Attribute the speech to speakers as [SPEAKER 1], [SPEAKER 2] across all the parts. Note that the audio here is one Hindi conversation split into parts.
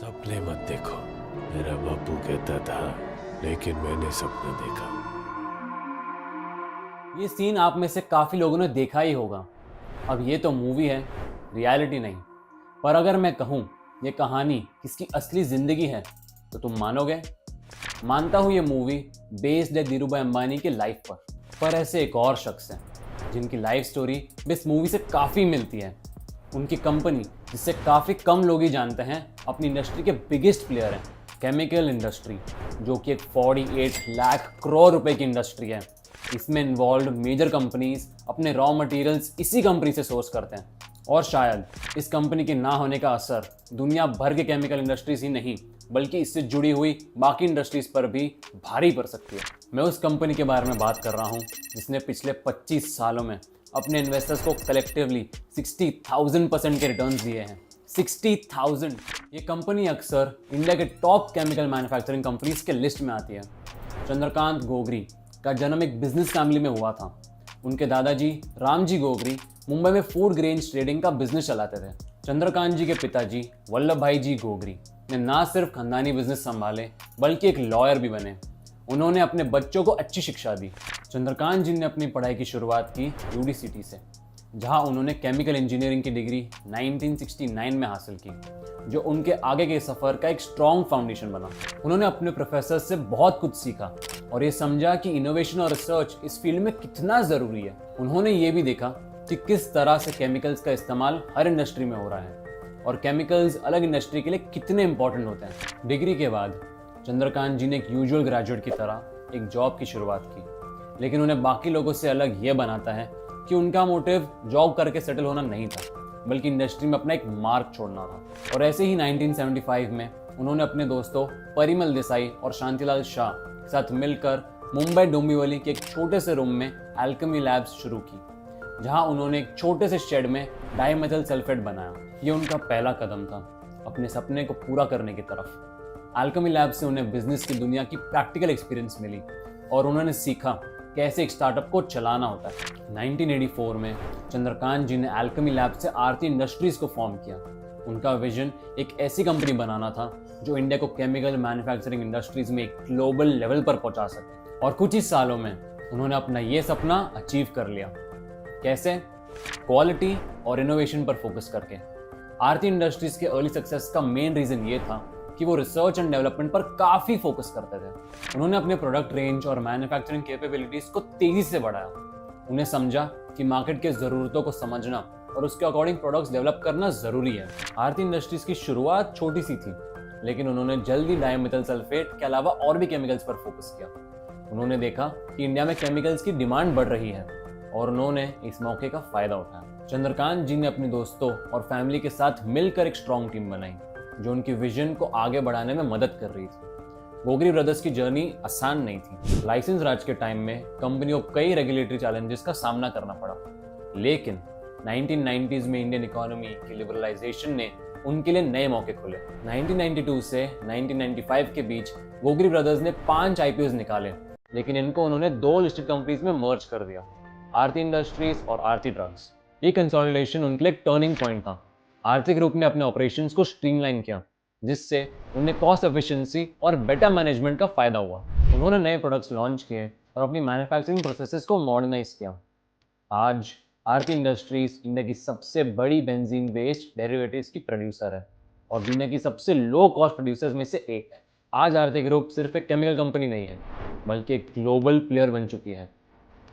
[SPEAKER 1] सपने मत देखो, मेरा बापू कहता था, लेकिन मैंने सपना देखा।
[SPEAKER 2] ये सीन आप में से काफ़ी लोगों ने देखा ही होगा। अब ये तो मूवी है, रियलिटी नहीं। पर अगर मैं कहूँ ये कहानी किसकी असली ज़िंदगी है तो तुम मानोगे? मानता हूँ ये मूवी बेस्ड है धीरूभाई अंबानी के लाइफ पर ऐसे एक और शख्स हैं जिनकी लाइफ स्टोरी भी इस मूवी से काफ़ी मिलती है। उनकी कंपनी जिससे काफ़ी कम लोग ही जानते हैं अपनी इंडस्ट्री के बिगेस्ट प्लेयर हैं, केमिकल इंडस्ट्री, जो कि एक 48 लाख करोड़ रुपए की इंडस्ट्री है। इसमें इन्वॉल्व मेजर कंपनीज अपने रॉ मटेरियल्स इसी कंपनी से सोर्स करते हैं और शायद इस कंपनी के ना होने का असर दुनिया भर के केमिकल इंडस्ट्रीज ही नहीं बल्कि इससे जुड़ी हुई बाकी इंडस्ट्रीज पर भी भारी पड़ सकती है। मैं उस कंपनी के बारे में बात कर रहा हूँ जिसने पिछले 25 सालों में अपने इन्वेस्टर्स को कलेक्टिवली 60,000% के रिटर्न्स दिए हैं। 60,000। ये कंपनी अक्सर इंडिया के टॉप केमिकल मैन्युफैक्चरिंग कंपनीज के लिस्ट में आती है। चंद्रकांत गोगरी का जन्म एक बिजनेस फैमिली में हुआ था। उनके दादाजी रामजी गोगरी मुंबई में फूड ग्रेन्स ट्रेडिंग का बिजनेस चलाते थे। चंद्रकांत जी के पिताजी वल्लभ भाई जी गोगरी ने ना सिर्फ खानदानी बिजनेस संभाले बल्कि एक लॉयर भी बने। उन्होंने अपने बच्चों को अच्छी शिक्षा दी। चंद्रकांत जी ने अपनी पढ़ाई की शुरुआत की यूडीसीटी से, जहां उन्होंने केमिकल इंजीनियरिंग की डिग्री 1969 में हासिल की, जो उनके आगे के सफ़र का एक स्ट्रॉन्ग फाउंडेशन बना। उन्होंने अपने प्रोफेसर से बहुत कुछ सीखा और ये समझा कि इनोवेशन और रिसर्च इस फील्ड में कितना ज़रूरी है। उन्होंने ये भी देखा कि किस तरह से केमिकल्स का इस्तेमाल हर इंडस्ट्री में हो रहा है और केमिकल्स अलग इंडस्ट्री के लिए कितने इंपॉर्टेंट होते हैं। डिग्री के बाद चंद्रकांत जी ने एक यूजुअल ग्रेजुएट की तरह एक जॉब की शुरुआत की, लेकिन उन्हें बाकी लोगों से अलग ये बनाता है कि उनका मोटिव जॉब करके सेटल होना नहीं था बल्कि इंडस्ट्री में अपना एक मार्क छोड़ना था। और ऐसे ही 1975 में उन्होंने अपने दोस्तों परिमल देसाई और शांतिलाल शाह के साथ मिलकर मुंबई डोंबिवली के एक छोटे से रूम में एल्केमी लैब्स शुरू की, जहां उन्होंने एक छोटे से शेड में डाइमेथिल सल्फेट बनाया। ये उनका पहला कदम था अपने सपने को पूरा करने की तरफ। एल्केमी लैब से उन्हें बिजनेस की दुनिया की प्रैक्टिकल एक्सपीरियंस मिली और उन्होंने सीखा कैसे एक स्टार्टअप को चलाना होता है। 1984 में चंद्रकांत जी ने एल्केमी लैब से आरती इंडस्ट्रीज को फॉर्म किया। उनका विजन एक ऐसी कंपनी बनाना था जो इंडिया को केमिकल मैन्युफैक्चरिंग इंडस्ट्रीज में एक ग्लोबल लेवल पर पहुंचा सके। और कुछ ही सालों में उन्होंने अपना ये सपना अचीव कर लिया। कैसे? क्वालिटी और इनोवेशन पर फोकस करके। आरती इंडस्ट्रीज के अर्ली सक्सेस का मेन रीजन ये था कि वो रिसर्च एंड डेवलपमेंट पर काफी फोकस करते थे। उन्होंने अपने प्रोडक्ट रेंज और मैन्युफैक्चरिंग कैपेबिलिटीज को तेजी से बढ़ाया। उन्हें समझा कि मार्केट के जरूरतों को समझना और उसके अकॉर्डिंग प्रोडक्ट्स डेवलप करना जरूरी है। आरती इंडस्ट्रीज की शुरुआत छोटी सी थी, लेकिन उन्होंने जल्दी डाइमेथिल सल्फेट के अलावा और भी केमिकल्स पर फोकस किया। उन्होंने देखा कि इंडिया में केमिकल्स की डिमांड बढ़ रही है और उन्होंने इस मौके का फायदा उठाया। चंद्रकांत जी ने अपने दोस्तों और फैमिली के साथ मिलकर एक स्ट्रॉन्ग टीम बनाई जो उनकी विजन को आगे बढ़ाने में मदद कर रही थी। गोगरी ब्रदर्स की जर्नी आसान नहीं थी। लाइसेंस राज के टाइम में कंपनी को कई रेगुलेटरी चैलेंजेस का सामना करना पड़ा, लेकिन 1990s में इंडियन इकोनॉमी की लिबरलाइजेशन ने उनके लिए नए मौके खोले। 1992 से 1995 के बीच गोगरी ब्रदर्स ने 5 आईपीओ निकाले, लेकिन इनको उन्होंने 2 लिस्टेड कंपनीज में मर्ज कर दिया, आरती इंडस्ट्रीज और आरती ड्रग्स। ये कंसोलिडेशन उनके लिए एक टर्निंग पॉइंट था। आरती ग्रुप ने अपने ऑपरेशंस को स्ट्रीमलाइन किया, जिससे उन्हें कॉस्ट एफिशिएंसी और बेटर मैनेजमेंट का फायदा हुआ। उन्होंने नए प्रोडक्ट्स लॉन्च किए और अपनी मैन्युफैक्चरिंग प्रोसेसेस को मॉडर्नाइज किया। आज आरती इंडस्ट्रीज इंडिया की सबसे बड़ी बेंजीन वेस्ट डेरिवेटिव्स की प्रोड्यूसर है और दुनिया की सबसे लो कॉस्ट प्रोड्यूसर्स में से एक है। आज आरती ग्रुप सिर्फ एक केमिकल कंपनी नहीं है बल्कि एक ग्लोबल प्लेयर बन चुकी है।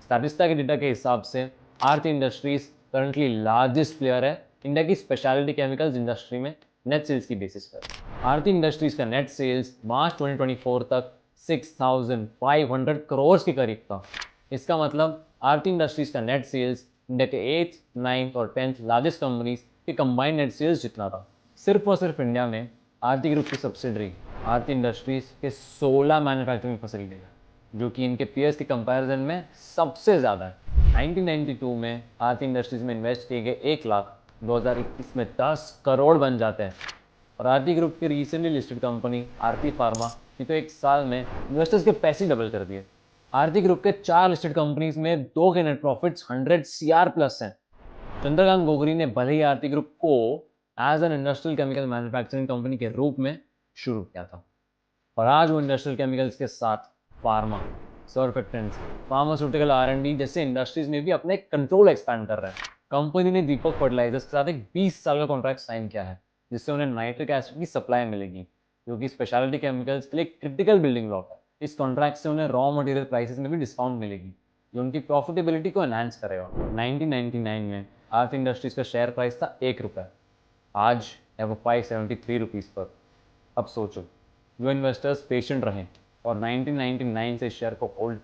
[SPEAKER 2] स्टैटिस्टा के डेटा के हिसाब से आरती इंडस्ट्रीज करंटली लार्जेस्ट प्लेयर है इंडिया की स्पेशलिटी केमिकल्स इंडस्ट्री में नेट सेल्स की बेसिस पर। आरती इंडस्ट्रीज का नेट सेल्स मार्च 2024 तक 6,500 करोड़ के करीब था। इसका मतलब आरती इंडस्ट्रीज का नेट सेल्स इंडिया के 8th, 9th और 10th लार्जेस्ट कंपनीज के कंबाइंड नेट सेल्स जितना था। सिर्फ और सिर्फ इंडिया में आरती ग्रुप की सब्सिडरी आरती इंडस्ट्रीज के 16 मैन्युफैक्चरिंग फैसिलिटी है, जो कि इनके पीयर्स के कंपैरिजन में सबसे ज़्यादा है। 1992 में आरती इंडस्ट्रीज में इन्वेस्ट किए गए 1 लाख 2021 में 10 करोड़ बन जाते हैं। और आरती ग्रुप की रिसेंटली लिस्टेड कंपनी आरती फार्मा ने तो 1 साल में इन्वेस्टर्स के पैसे डबल कर दिए। आरती ग्रुप के 4 लिस्टेड कंपनीज में 2 के नेट प्रॉफिट्स 100 CR प्लस हैं। चंद्रकांत गोगरी ने भले ही आरती ग्रुप को as an industrial chemical manufacturing company के रूप में शुरू किया था। और आज वो इंडस्ट्रियल केमिकल्स के साथ फार्मा, सर्फेक्टेंट्स, फार्मास्यूटिकल R&D जैसे इंडस्ट्रीज में भी अपने कंट्रोल एक्सपैंड कर रहे हैं। कंपनी ने दीपक फर्टिलाइजर्स के साथ एक 20 साल का कॉन्ट्रैक्ट साइन किया है, जिससे उन्हें नाइट्रिक एसिड की सप्लाई मिलेगी, जो कि स्पेशलिटी केमिकल्स के लिए क्रिटिकल बिल्डिंग ब्लॉक है। इस कॉन्ट्रैक्ट से उन्हें रॉ मटेरियल प्राइसेस में भी डिस्काउंट मिलेगी, जो उनकी प्रॉफिटेबिलिटी को एनहांस करेगा। 1999 में आर्थ इंडस्ट्रीज का शेयर प्राइस था ₹1, आज है वो ₹573 पर। अब सोचो, जो इन्वेस्टर्स पेशेंट रहे और 1999 से शेयर को होल्ड,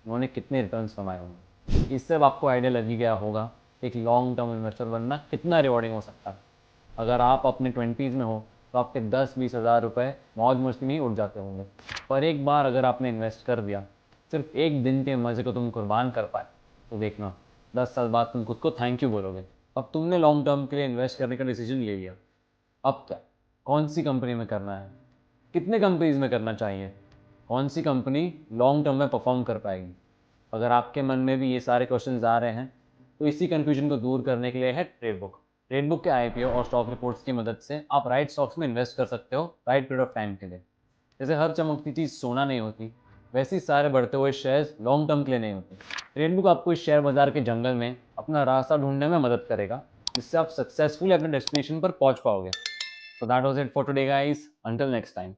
[SPEAKER 2] उन्होंने कितने रिटर्न्स कमाए होंगे। इससे अब आपको आइडिया लग ही गया होगा एक लॉन्ग टर्म इन्वेस्टर बनना कितना रिवॉर्डिंग हो सकता है। अगर आप अपने 20s में हो तो आपके 10-20 हज़ार रुपये मौज मस्ती में ही उड़ जाते होंगे, पर एक बार अगर आपने इन्वेस्ट कर दिया, सिर्फ एक दिन के मज़े को तुम कुर्बान कर पाए, तो देखना 10 साल बाद तुम खुद को थैंक यू बोलोगे। अब तुमने लॉन्ग टर्म के लिए इन्वेस्ट करने का डिसीजन ले लिया, अब क्या, कौन सी कंपनी में करना है, कितने कंपनीज में करना चाहिए, कौन सी कंपनी लॉन्ग टर्म में परफॉर्म कर पाएगी। अगर आपके मन में भी ये सारे क्वेश्चंस आ रहे हैं, तो इसी कंफ्यूजन को दूर करने के लिए है ट्रेडबुक। ट्रेडबुक के IPO और स्टॉक रिपोर्ट्स की मदद से आप राइट स्टॉक्स में इन्वेस्ट कर सकते हो राइट पीरियड ऑफ टाइम के लिए। जैसे हर चमकती चीज़ सोना नहीं होती, वैसे ही सारे बढ़ते हुए शेयर्स लॉन्ग टर्म के लिए नहीं होते। ट्रेडबुक आपको इस शेयर बाजार के जंगल में अपना रास्ता ढूंढने में मदद करेगा, जिससे आप सक्सेसफुली अपने डेस्टिनेशन पर पहुंच पाओगे। So that was it for today, guys. Until next time.